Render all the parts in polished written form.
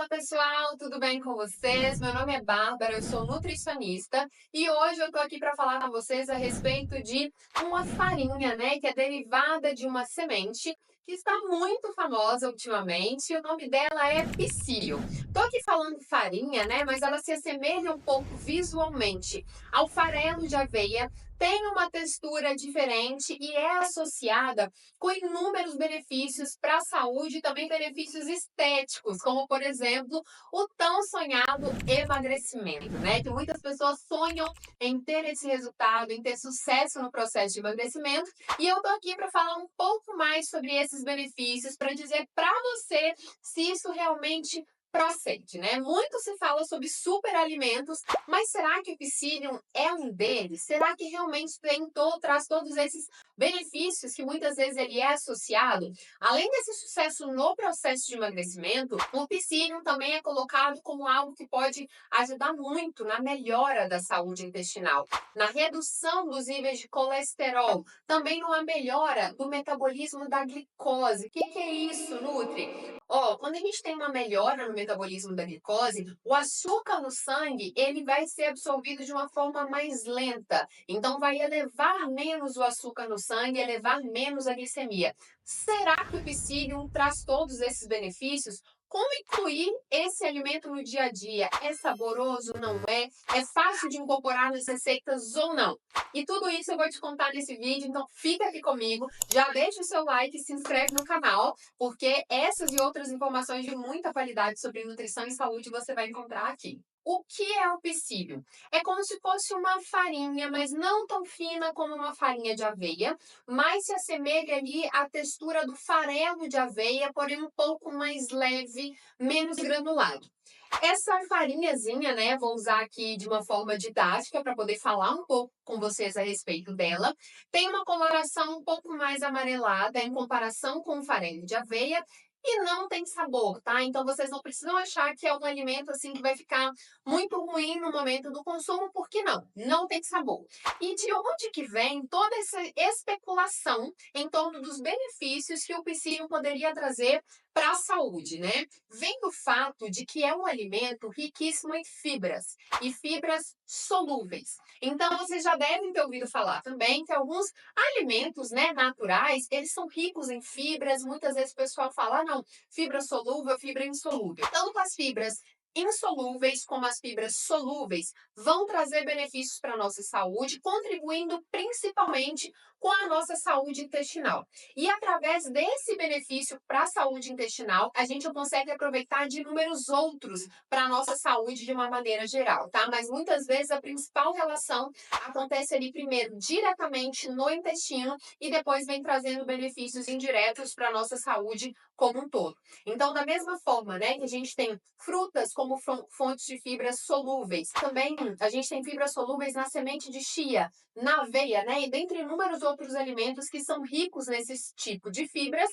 Pessoal, tudo bem com vocês? Meu nome é Bárbara, eu sou nutricionista e hoje eu tô aqui para falar com vocês a respeito de uma farinha, né, que é derivada de uma semente que está muito famosa ultimamente. O nome dela é psyllium. Tô aqui falando farinha, né, mas ela se assemelha um pouco visualmente ao farelo de aveia, tem uma textura diferente e é associada com inúmeros benefícios para a saúde e também benefícios estéticos, como por exemplo, o tão sonhado emagrecimento, né? Que muitas pessoas sonham em ter esse resultado, em ter sucesso no processo de emagrecimento, e eu tô aqui para falar um pouco mais sobre esses benefícios, para dizer para você se isso realmente procede, né? Muito se fala sobre superalimentos, mas será que o psyllium é um deles? Será que realmente traz todos esses benefícios que muitas vezes ele é associado? Além desse sucesso no processo de emagrecimento, o psyllium também é colocado como algo que pode ajudar muito na melhora da saúde intestinal, na redução dos níveis de colesterol, também numa melhora do metabolismo da glicose. O que é isso, Nutri? Quando a gente tem uma melhora no metabolismo da glicose, o açúcar no sangue ele vai ser absorvido de uma forma mais lenta. Então, vai elevar menos o açúcar no sangue, elevar menos a glicemia. Será que o psyllium traz todos esses benefícios? Como incluir esse alimento no dia a dia? É saboroso, não é? É fácil de incorporar nas receitas ou não? E tudo isso eu vou te contar nesse vídeo, então fica aqui comigo, já deixa o seu like e se inscreve no canal, porque essas e outras informações de muita qualidade sobre nutrição e saúde você vai encontrar aqui. O que é o psyllium? É como se fosse uma farinha, mas não tão fina como uma farinha de aveia, mas se assemelha ali à textura do farelo de aveia, porém um pouco mais leve, menos granulado. Essa farinhazinha, né, vou usar aqui de uma forma didática para poder falar um pouco com vocês a respeito dela. Tem uma coloração um pouco mais amarelada em comparação com o farelo de aveia e não tem sabor, tá? Então vocês não precisam achar que é um alimento assim que vai ficar muito ruim no momento do consumo, porque não, não tem sabor. E de onde que vem toda essa especulação em torno dos benefícios que o psyllium poderia trazer para a saúde, né? Vem do fato de que é um alimento riquíssimo em fibras e fibras solúveis. Então, vocês já devem ter ouvido falar também que alguns alimentos, né, naturais, eles são ricos em fibras. Muitas vezes o pessoal fala, não, fibra solúvel, fibra insolúvel. Tanto as fibras insolúveis como as fibras solúveis vão trazer benefícios para a nossa saúde, contribuindo principalmente com a nossa saúde intestinal. E através desse benefício para a saúde intestinal, a gente consegue aproveitar de inúmeros outros para a nossa saúde de uma maneira geral, tá? Mas muitas vezes a principal relação acontece ali primeiro diretamente no intestino e depois vem trazendo benefícios indiretos para a nossa saúde como um todo. Então, da mesma forma, né, que a gente tem frutas como fontes de fibras solúveis, também a gente tem fibras solúveis na semente de chia, na aveia, né, e dentre inúmeros outros alimentos que são ricos nesse tipo de fibras.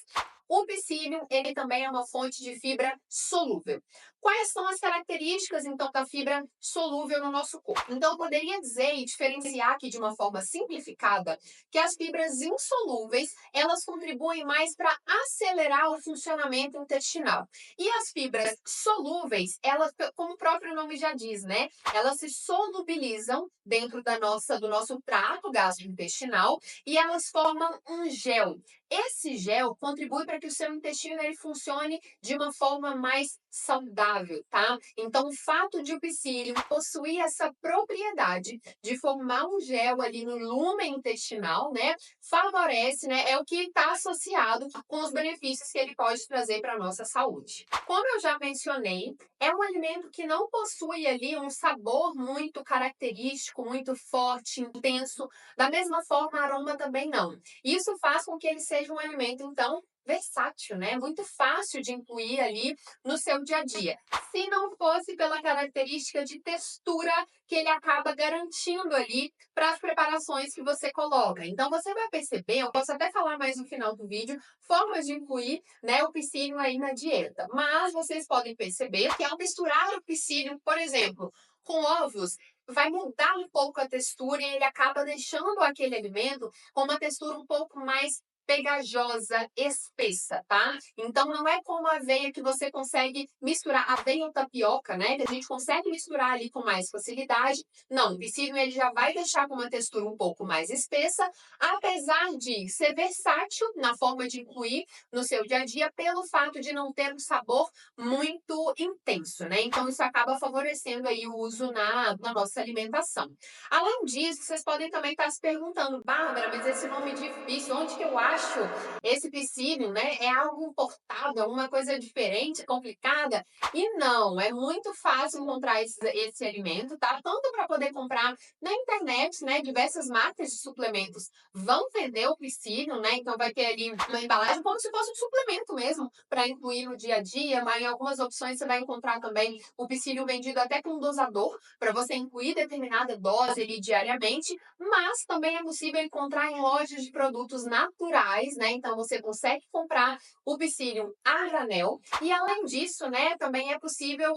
O psyllium, ele também é uma fonte de fibra solúvel. Quais são as características, então, da fibra solúvel no nosso corpo? Então, eu poderia dizer e diferenciar aqui de uma forma simplificada que as fibras insolúveis, elas contribuem mais para acelerar o funcionamento intestinal. E as fibras solúveis, elas, como o próprio nome já diz, né? Elas se solubilizam dentro do nosso trato gastrointestinal e elas formam um gel. Esse gel contribui para que o seu intestino ele funcione de uma forma mais saudável, tá? Então, o fato de o psyllium possuir essa propriedade de formar um gel ali no lumen intestinal, né, favorece, né, é o que está associado com os benefícios que ele pode trazer para a nossa saúde. Como eu já mencionei, é um alimento que não possui ali um sabor muito característico, muito forte, intenso. Da mesma forma, aroma também não. Isso faz com que ele seja um alimento, então, versátil, né? Muito fácil de incluir ali no seu dia a dia. Se não fosse pela característica de textura que ele acaba garantindo ali para as preparações que você coloca. Então, você vai perceber, eu posso até falar mais no final do vídeo, formas de incluir, né, o psyllium aí na dieta. Mas vocês podem perceber que ao misturar o psyllium, por exemplo, com ovos, vai mudar um pouco a textura e ele acaba deixando aquele alimento com uma textura um pouco mais pegajosa, espessa, tá? Então não é como a aveia que você consegue misturar, aveia ou tapioca, né? Que a gente consegue misturar ali com mais facilidade. Não, o psyllium ele já vai deixar com uma textura um pouco mais espessa, apesar de ser versátil na forma de incluir no seu dia a dia, pelo fato de não ter um sabor muito intenso, né? Então isso acaba favorecendo aí o uso na nossa alimentação. Além disso, vocês podem também estar se perguntando, Bárbara, mas esse nome difícil, onde que eu acho esse psyllium, né? É algo importado, é uma coisa diferente, complicada? E não, é muito fácil encontrar esse alimento, tá? Tanto para poder comprar na internet, né? Diversas marcas de suplementos vão vender o psyllium, né? Então vai ter ali uma embalagem como se fosse um suplemento mesmo para incluir no dia a dia, mas em algumas opções você vai encontrar também o psyllium vendido até com um dosador para você incluir determinada dose ali diariamente, mas também é possível encontrar em lojas de produtos naturais, né? Então você consegue comprar o psyllium a granel e além disso, né, também é possível,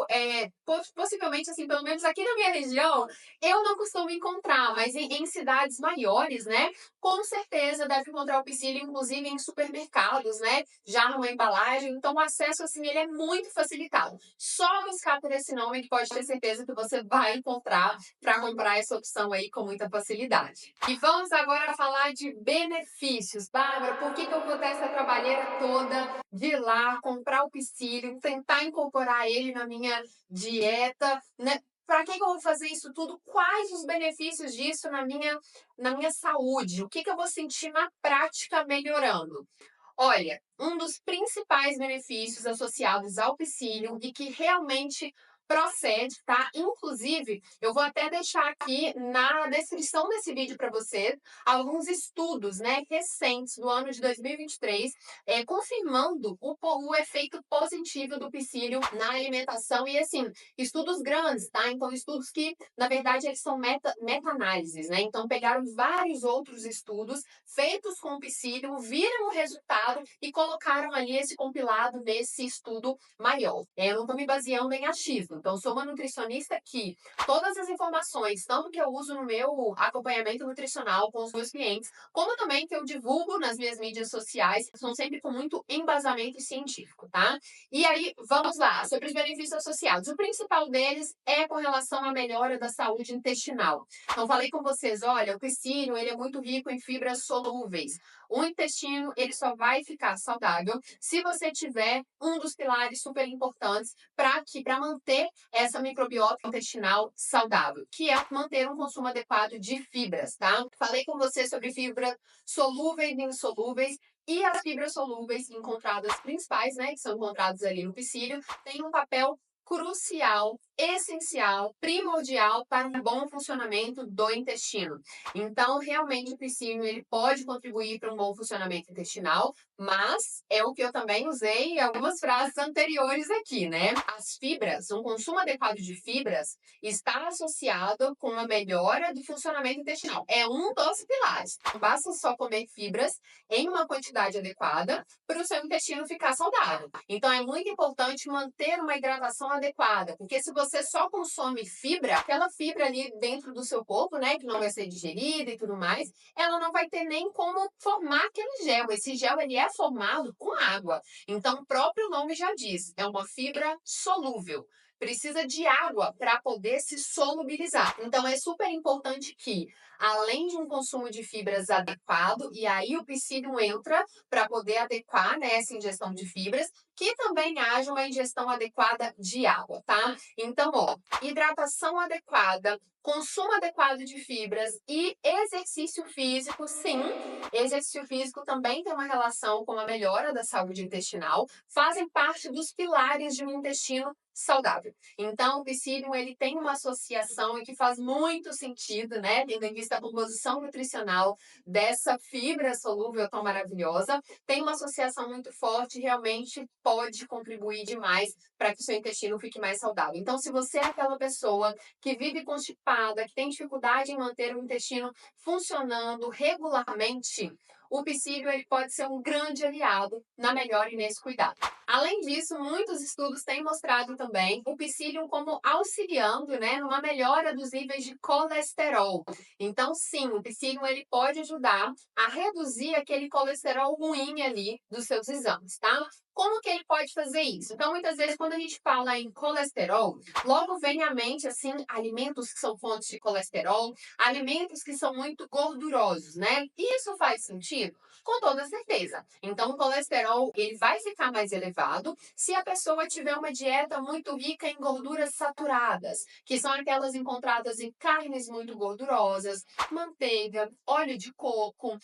possivelmente assim, pelo menos aqui na minha região, eu não costumo encontrar, mas em cidades maiores, né, com certeza deve encontrar o psyllium, inclusive em supermercados, né, já numa embalagem, então o acesso assim ele é muito facilitado. Só buscar por esse nome que pode ter certeza que você vai encontrar para comprar essa opção aí com muita facilidade. E vamos agora falar de benefícios. Bárbara, por que eu vou ter essa trabalheira toda de ir lá comprar o psyllium, tentar incorporar ele na minha dieta, né? Para que eu vou fazer isso tudo? Quais os benefícios disso na minha saúde? O que eu vou sentir na prática melhorando? Olha, um dos principais benefícios associados ao psyllium e que realmente procede, tá? Inclusive, eu vou até deixar aqui na descrição desse vídeo para você alguns estudos, né, recentes do ano de 2023, confirmando o efeito positivo do psyllium na alimentação e, assim, estudos grandes, tá? Então, estudos que, na verdade, eles são meta-análises, né? Então, pegaram vários outros estudos feitos com o psyllium, viram o resultado e colocaram ali esse compilado nesse estudo maior. Eu não estou me baseando em achismo, então sou uma nutricionista que todas as informações, tanto que eu uso no meu acompanhamento nutricional com os meus clientes, como também que eu divulgo nas minhas mídias sociais, são sempre com muito embasamento científico, tá? E aí, vamos lá, sobre os benefícios associados. O principal deles é com relação à melhora da saúde intestinal. Então, falei com vocês, olha, o psyllium, ele é muito rico em fibras solúveis. O intestino, ele só vai ficar saudável se você tiver um dos pilares super importantes para manter essa microbiota intestinal saudável, que é manter um consumo adequado de fibras, tá? Falei com você sobre fibras solúveis e insolúveis, e as fibras solúveis encontradas principais, né, que são encontradas ali no psyllium, têm um papel crucial, essencial, primordial para um bom funcionamento do intestino. Então, realmente, o psyllium ele pode contribuir para um bom funcionamento intestinal, mas é o que eu também usei em algumas frases anteriores aqui, né? As fibras, um consumo adequado de fibras está associado com a melhora do funcionamento intestinal. É um dos pilares. Não basta só comer fibras em uma quantidade adequada para o seu intestino ficar saudável. Então, é muito importante manter uma hidratação adequada, porque se você só consome fibra, aquela fibra ali dentro do seu corpo, né, que não vai ser digerida e tudo mais, ela não vai ter nem como formar aquele gel. Esse gel ele é formado com água. Então, o próprio nome já diz, é uma fibra solúvel. Precisa de água para poder se solubilizar. Então, é super importante que, além de um consumo de fibras adequado, e aí o psyllium entra para poder adequar, né, essa ingestão de fibras, que também haja uma ingestão adequada de água, tá? Então, ó, hidratação adequada, consumo adequado de fibras e exercício físico, sim. Exercício físico também tem uma relação com a melhora da saúde intestinal, fazem parte dos pilares de um intestino saudável. Então, o psyllium ele tem uma associação e que faz muito sentido, né, tendo em vista a composição nutricional dessa fibra solúvel tão maravilhosa, tem uma associação muito forte e realmente pode contribuir demais para que o seu intestino fique mais saudável. Então, se você é aquela pessoa que vive constipada, que tem dificuldade em manter o intestino funcionando regularmente, o psyllium ele pode ser um grande aliado na melhora e nesse cuidado. Além disso, muitos estudos têm mostrado também o psyllium como auxiliando, né, numa melhora dos níveis de colesterol. Então, sim, o psyllium ele pode ajudar a reduzir aquele colesterol ruim ali dos seus exames, tá? Como que ele pode fazer isso? Então, muitas vezes, quando a gente fala em colesterol, logo vem à mente, assim, alimentos que são fontes de colesterol, alimentos que são muito gordurosos, né? E isso faz sentido? Com toda certeza. Então, o colesterol, ele vai ficar mais elevado se a pessoa tiver uma dieta muito rica em gorduras saturadas, que são aquelas encontradas em carnes muito gordurosas, manteiga, óleo de coco,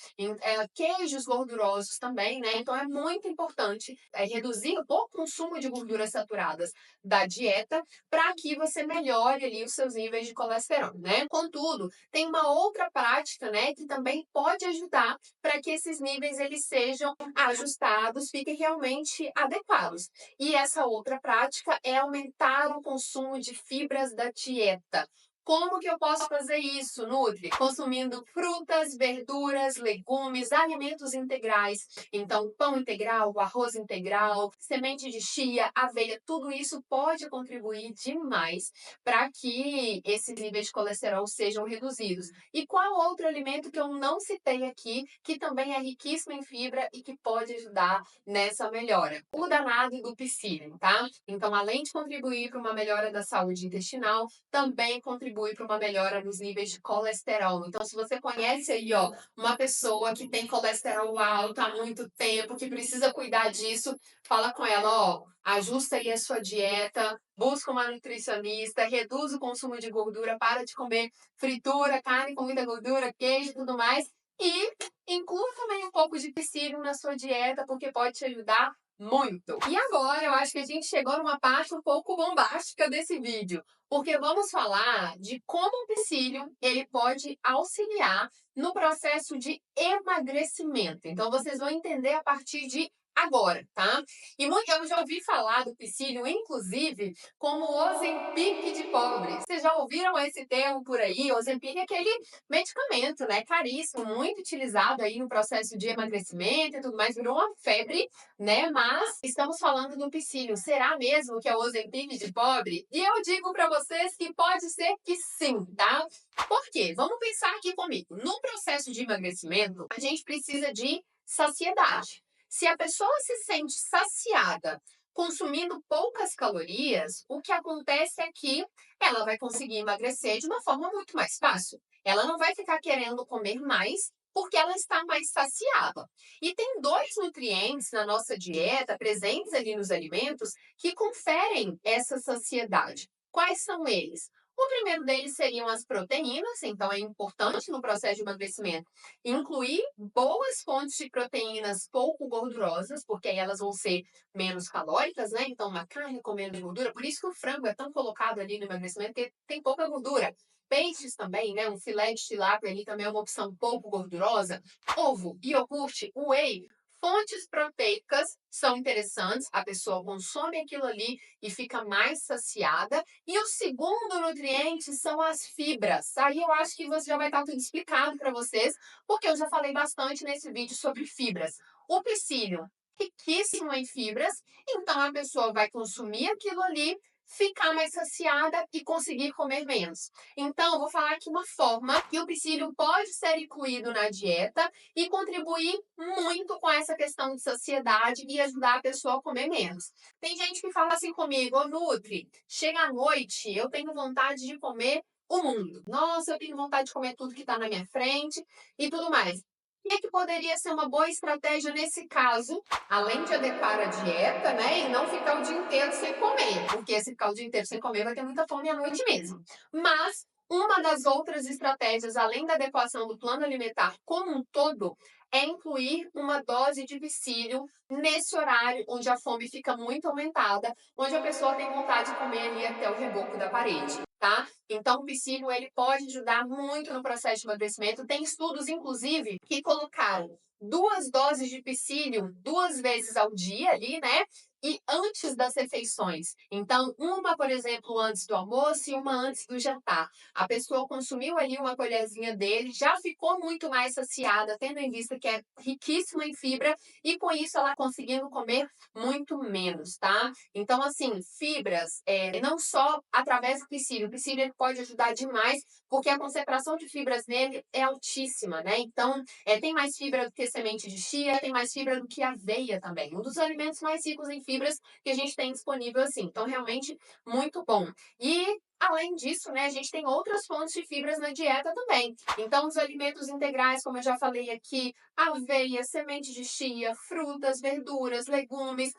queijos gordurosos também, né? Então, é muito importante reduzir o consumo de gorduras saturadas da dieta para que você melhore ali os seus níveis de colesterol, né? Contudo, tem uma outra prática, né, que também pode ajudar para que esses níveis eles sejam ajustados, fiquem realmente adequados. E essa outra prática é aumentar o consumo de fibras da dieta. Como que eu posso fazer isso, Nutri? Consumindo frutas, verduras, legumes, alimentos integrais. Então, pão integral, arroz integral, semente de chia, aveia, tudo isso pode contribuir demais para que esses níveis de colesterol sejam reduzidos. E qual outro alimento que eu não citei aqui, que também é riquíssimo em fibra e que pode ajudar nessa melhora? O danado do psyllium, tá? Então, além de contribuir para uma melhora da saúde intestinal, também contribui para uma melhora nos níveis de colesterol. Então, se você conhece aí, ó, uma pessoa que tem colesterol alto há muito tempo, que precisa cuidar disso, fala com ela, ó, ajusta aí a sua dieta, busca uma nutricionista, reduz o consumo de gordura, para de comer fritura, carne com muita gordura, queijo e tudo mais. E inclua também um pouco de psyllium na sua dieta, porque pode te ajudar muito. E agora eu acho que a gente chegou numa parte um pouco bombástica desse vídeo, porque vamos falar de como o psyllium ele pode auxiliar no processo de emagrecimento. Então vocês vão entender a partir de agora, tá? E eu já ouvi falar do psyllium, inclusive, como o Ozempic de pobres. Vocês já ouviram esse termo por aí? Ozempic é aquele medicamento, né? Caríssimo, muito utilizado aí no processo de emagrecimento e tudo mais, virou uma febre, né? Mas estamos falando do psyllium. Será mesmo que é o Ozempic de pobre? E eu digo para vocês que pode ser que sim, tá? Por quê? Vamos pensar aqui comigo. No processo de emagrecimento, a gente precisa de saciedade. Se a pessoa se sente saciada consumindo poucas calorias, o que acontece é que ela vai conseguir emagrecer de uma forma muito mais fácil. Ela não vai ficar querendo comer mais porque ela está mais saciada. E tem dois nutrientes na nossa dieta, presentes ali nos alimentos, que conferem essa saciedade. Quais são eles? O primeiro deles seriam as proteínas, então é importante no processo de emagrecimento incluir boas fontes de proteínas pouco gordurosas, porque aí elas vão ser menos calóricas, né? Então, uma carne com menos gordura, por isso que o frango é tão colocado ali no emagrecimento, porque tem pouca gordura. Peixes também, né? Um filé de tilápia ali também é uma opção pouco gordurosa. Ovo, iogurte, whey. Fontes proteicas são interessantes, a pessoa consome aquilo ali e fica mais saciada. E o segundo nutriente são as fibras. Aí eu acho que você já vai estar tudo explicado para vocês, porque eu já falei bastante nesse vídeo sobre fibras. O psyllium, riquíssimo em fibras, então a pessoa vai consumir aquilo ali, ficar mais saciada e conseguir comer menos. Então, eu vou falar aqui uma forma que o psyllium pode ser incluído na dieta e contribuir muito com essa questão de saciedade e ajudar a pessoa a comer menos. Tem gente que fala assim comigo, ô Nutri, chega à noite, eu tenho vontade de comer o mundo. Nossa, eu tenho vontade de comer tudo que está na minha frente e tudo mais. O que poderia ser uma boa estratégia nesse caso, além de adequar a dieta, né, e não ficar o dia inteiro sem comer, porque se ficar o dia inteiro sem comer vai ter muita fome à noite mesmo. Mas uma das outras estratégias, além da adequação do plano alimentar como um todo, é incluir uma dose de psyllium nesse horário onde a fome fica muito aumentada, onde a pessoa tem vontade de comer ali até o reboco da parede, tá? Então, o psyllium, ele pode ajudar muito no processo de emagrecimento. Tem estudos, inclusive, que colocaram 2 doses de psyllium 2 vezes ao dia ali, né? E antes das refeições. Então, uma, por exemplo, antes do almoço e uma antes do jantar. A pessoa consumiu ali uma colherzinha dele, já ficou muito mais saciada, tendo em vista que é riquíssimo em fibra, e com isso ela conseguindo comer muito menos, tá? Então, assim, fibras, não só através do psyllium. O psyllium ele pode ajudar demais, porque a concentração de fibras nele é altíssima, né? Então, tem mais fibra do que semente de chia, tem mais fibra do que aveia também. Um dos alimentos mais ricos em fibras que a gente tem disponível assim. Então, realmente, muito bom. E além disso, né, a gente tem outras fontes de fibras na dieta também. Então, os alimentos integrais, como eu já falei aqui, aveia, semente de chia, frutas, verduras, legumes,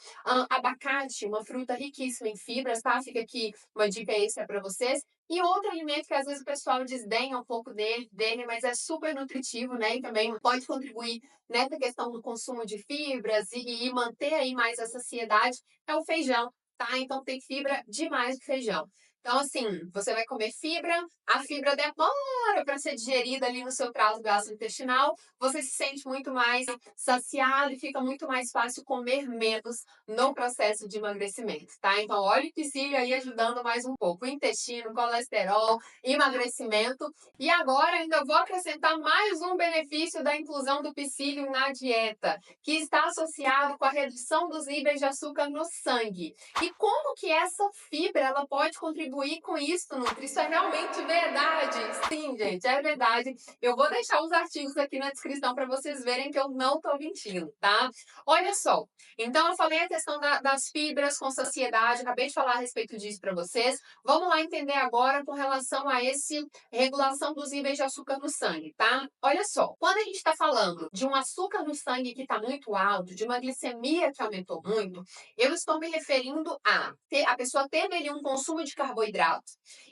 abacate, uma fruta riquíssima em fibras, tá? Fica aqui uma dica extra para vocês. E outro alimento que às vezes o pessoal desdenha um pouco dele, mas é super nutritivo, né? E também pode contribuir nessa questão do consumo de fibras e manter aí mais a saciedade, é o feijão, tá? Então tem fibra demais do feijão. Então, assim, você vai comer fibra, a fibra demora para ser digerida ali no seu trato gastrointestinal, você se sente muito mais saciado e fica muito mais fácil comer menos no processo de emagrecimento, tá? Então, olha o psyllium aí ajudando mais um pouco. Intestino, colesterol, emagrecimento. E agora ainda vou acrescentar mais um benefício da inclusão do psyllium na dieta, que está associado com a redução dos níveis de açúcar no sangue. E como que essa fibra ela pode contribuir com isso, Nutri? Isso é realmente verdade. Sim, gente, é verdade. Eu vou deixar os artigos aqui na descrição para vocês verem que eu não estou mentindo, tá? Olha só, então eu falei a questão das fibras com saciedade, acabei de falar a respeito disso para vocês. Vamos lá entender agora com relação a esse regulação dos níveis de açúcar no sangue, tá? Olha só, quando a gente está falando de um açúcar no sangue que está muito alto, de uma glicemia que aumentou muito, eu estou me referindo a pessoa teve ali um consumo de carboidrato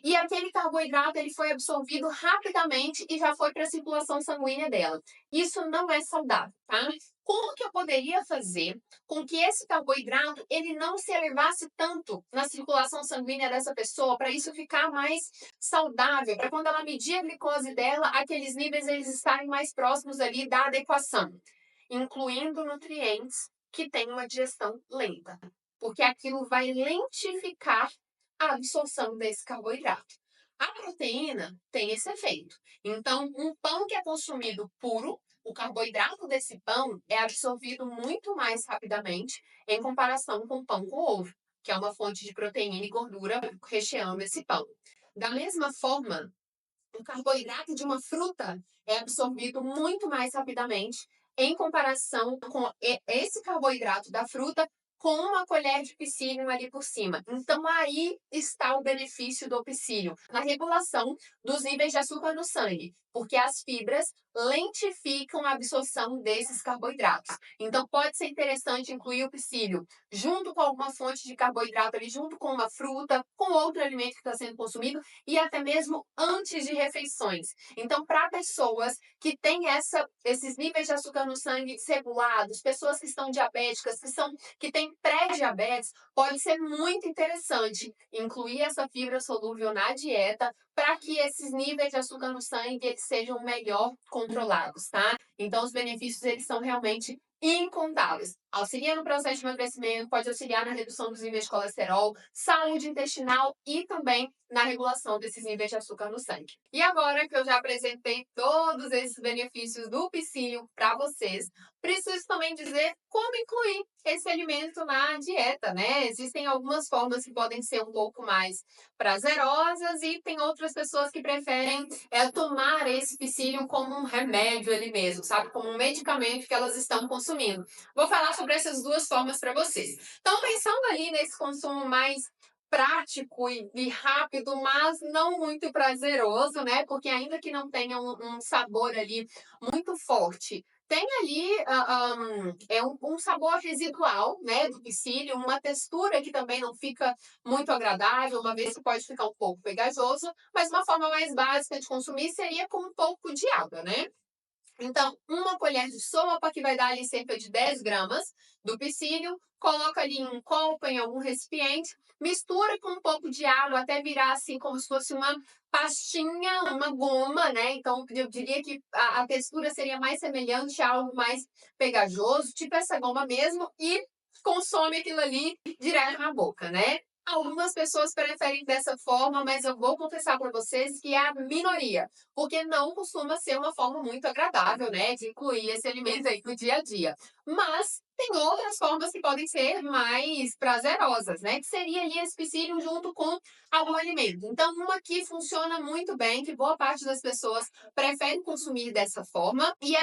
e aquele carboidrato ele foi absorvido rapidamente e já foi para a circulação sanguínea dela. Isso não é saudável, tá? Como que eu poderia fazer com que esse carboidrato ele não se elevasse tanto na circulação sanguínea dessa pessoa, para isso ficar mais saudável, para quando ela medir a glicose dela, aqueles níveis eles estarem mais próximos ali da adequação, incluindo nutrientes que têm uma digestão lenta, porque aquilo vai lentificar a absorção desse carboidrato. A proteína tem esse efeito. Então, um pão que é consumido puro, o carboidrato desse pão é absorvido muito mais rapidamente em comparação com pão com ovo, que é uma fonte de proteína e gordura recheando esse pão. Da mesma forma, o carboidrato de uma fruta é absorvido muito mais rapidamente em comparação com esse carboidrato da fruta com uma colher de psyllium ali por cima. Então, aí está o benefício do psyllium, na regulação dos níveis de açúcar no sangue, porque as fibras lentificam a absorção desses carboidratos. Então, pode ser interessante incluir o psyllium junto com alguma fonte de carboidrato ali, junto com uma fruta, com outro alimento que está sendo consumido, e até mesmo antes de refeições. Então, para pessoas que têm esses níveis de açúcar no sangue desregulados, pessoas que estão diabéticas, que têm pré-diabetes, pode ser muito interessante incluir essa fibra solúvel na dieta para que esses níveis de açúcar no sangue eles sejam melhor controlados, tá? Então, os benefícios eles são realmente incontáveis. Auxilia no processo de emagrecimento, pode auxiliar na redução dos níveis de colesterol, saúde intestinal e também na regulação desses níveis de açúcar no sangue. E agora que eu já apresentei todos esses benefícios do psyllium para vocês, preciso também dizer como incluir esse alimento na dieta, né? Existem algumas formas que podem ser um pouco mais prazerosas e tem outras pessoas que preferem tomar esse psyllium como um remédio ali mesmo, sabe? Como um medicamento que elas estão consumindo. Vou falar sobre essas duas formas para vocês. Então, pensando ali nesse consumo mais prático e rápido, mas não muito prazeroso, né? Porque ainda que não tenha um sabor ali muito forte, tem ali um sabor residual, né, do psyllium, uma textura que também não fica muito agradável, uma vez que pode ficar um pouco pegajoso, mas uma forma mais básica de consumir seria com um pouco de água, né? Então, uma colher de sopa, que vai dar ali cerca de 10 gramas do psyllium, coloca ali em um copo, em algum recipiente, mistura com um pouco de água até virar assim como se fosse uma pastinha, uma goma, né? Então, eu diria que a textura seria mais semelhante a algo mais pegajoso, tipo essa goma mesmo, e consome aquilo ali direto na boca, né? Algumas pessoas preferem dessa forma, mas eu vou confessar para vocês que é a minoria, porque não costuma ser uma forma muito agradável, né, de incluir esse alimento aí no dia a dia. Mas tem outras formas que podem ser mais prazerosas, né, que seria ali esse psyllium junto com algum alimento. Então, uma que funciona muito bem, que boa parte das pessoas prefere consumir dessa forma, e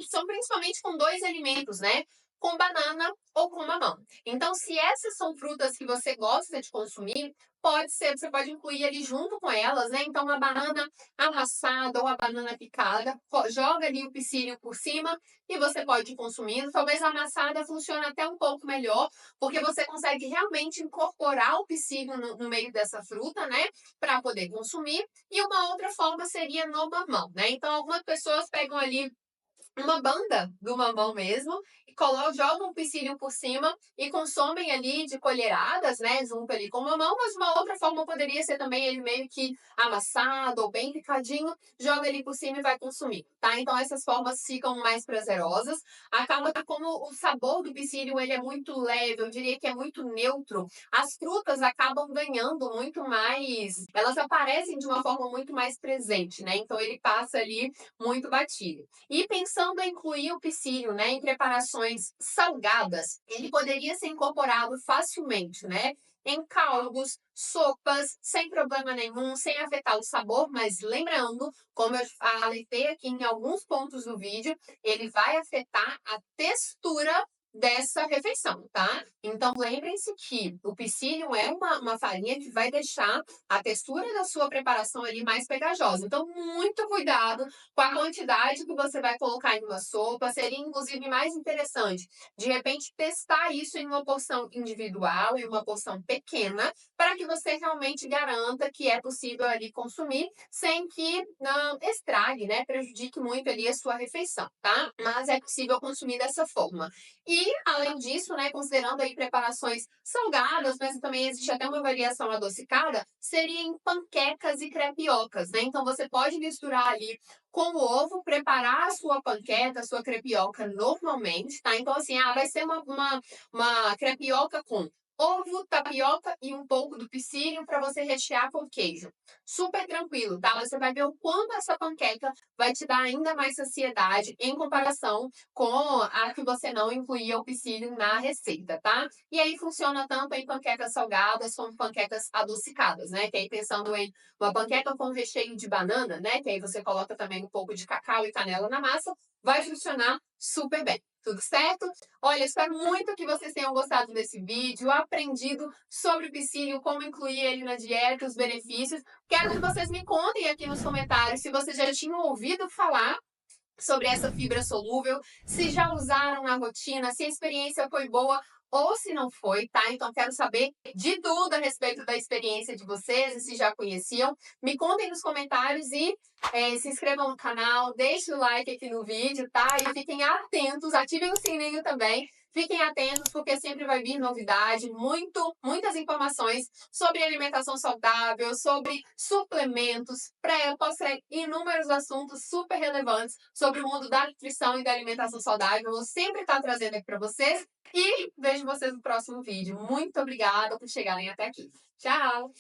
são principalmente com dois alimentos, né, com banana ou com mamão. Então, se essas são frutas que você gosta de consumir, pode ser, você pode incluir ali junto com elas, né? Então, uma banana amassada ou a banana picada, joga ali o psyllium por cima e você pode ir consumindo. Talvez a amassada funcione até um pouco melhor, porque você consegue realmente incorporar o psyllium no meio dessa fruta, né? Para poder consumir. E uma outra forma seria no mamão, né? Então, algumas pessoas pegam ali uma banda do mamão mesmo, e jogam um psyllium por cima e consomem ali de colheradas, né, junto ali com o mamão, mas uma outra forma poderia ser também ele meio que amassado ou bem picadinho, joga ali por cima e vai consumir, tá? Então essas formas ficam mais prazerosas. Acaba que como o sabor do psyllium ele é muito leve, eu diria que é muito neutro, as frutas acabam ganhando muito mais, elas aparecem de uma forma muito mais presente, né? Então ele passa ali muito batido. E pensando em incluir o psyllium, né, em preparações salgadas, ele poderia ser incorporado facilmente, né, em caldos, sopas, sem problema nenhum, sem afetar o sabor, mas lembrando, como eu alertei aqui em alguns pontos do vídeo, ele vai afetar a textura dessa refeição, tá? Então lembrem-se que o psyllium é uma farinha que vai deixar a textura da sua preparação ali mais pegajosa. Então, muito cuidado com a quantidade que você vai colocar em uma sopa. Seria inclusive mais interessante, de repente, testar isso em uma porção individual, em uma porção pequena, para que você realmente garanta que é possível ali consumir sem que não estrague, né, prejudique muito ali a sua refeição, tá? Mas é possível consumir dessa forma. E, além disso, né, considerando aí preparações salgadas, mas também existe até uma variação adocicada, seria em panquecas e crepiocas, né? Então você pode misturar ali com o ovo, preparar a sua panqueca, a sua crepioca normalmente, tá? Então, assim, vai ser uma crepioca com ovo, tapioca e um pouco do psyllium para você rechear com queijo. Super tranquilo, tá? Você vai ver o quanto essa panqueca vai te dar ainda mais saciedade em comparação com a que você não incluía o psyllium na receita, tá? E aí funciona tanto em panquecas salgadas como panquecas adocicadas, né? Que aí pensando em uma panqueca com recheio de banana, né? Que aí você coloca também um pouco de cacau e canela na massa, vai funcionar super bem. Tudo certo? Olha, espero muito que vocês tenham gostado desse vídeo, aprendido sobre o psyllium, como incluir ele na dieta, os benefícios. Quero que vocês me contem aqui nos comentários se vocês já tinham ouvido falar sobre essa fibra solúvel, se já usaram na rotina, se a experiência foi boa ou se não foi, tá? Então quero saber de tudo a respeito da experiência de vocês e se já conheciam. Me contem nos comentários e se inscrevam no canal, deixem o like aqui no vídeo, tá? E fiquem atentos, ativem o sininho também. Fiquem atentos porque sempre vai vir novidade, muitas informações sobre alimentação saudável, sobre suplementos, pré, pós, inúmeros assuntos super relevantes sobre o mundo da nutrição e da alimentação saudável. Eu vou sempre estar trazendo aqui para vocês e vejo vocês no próximo vídeo. Muito obrigada por chegarem até aqui. Tchau!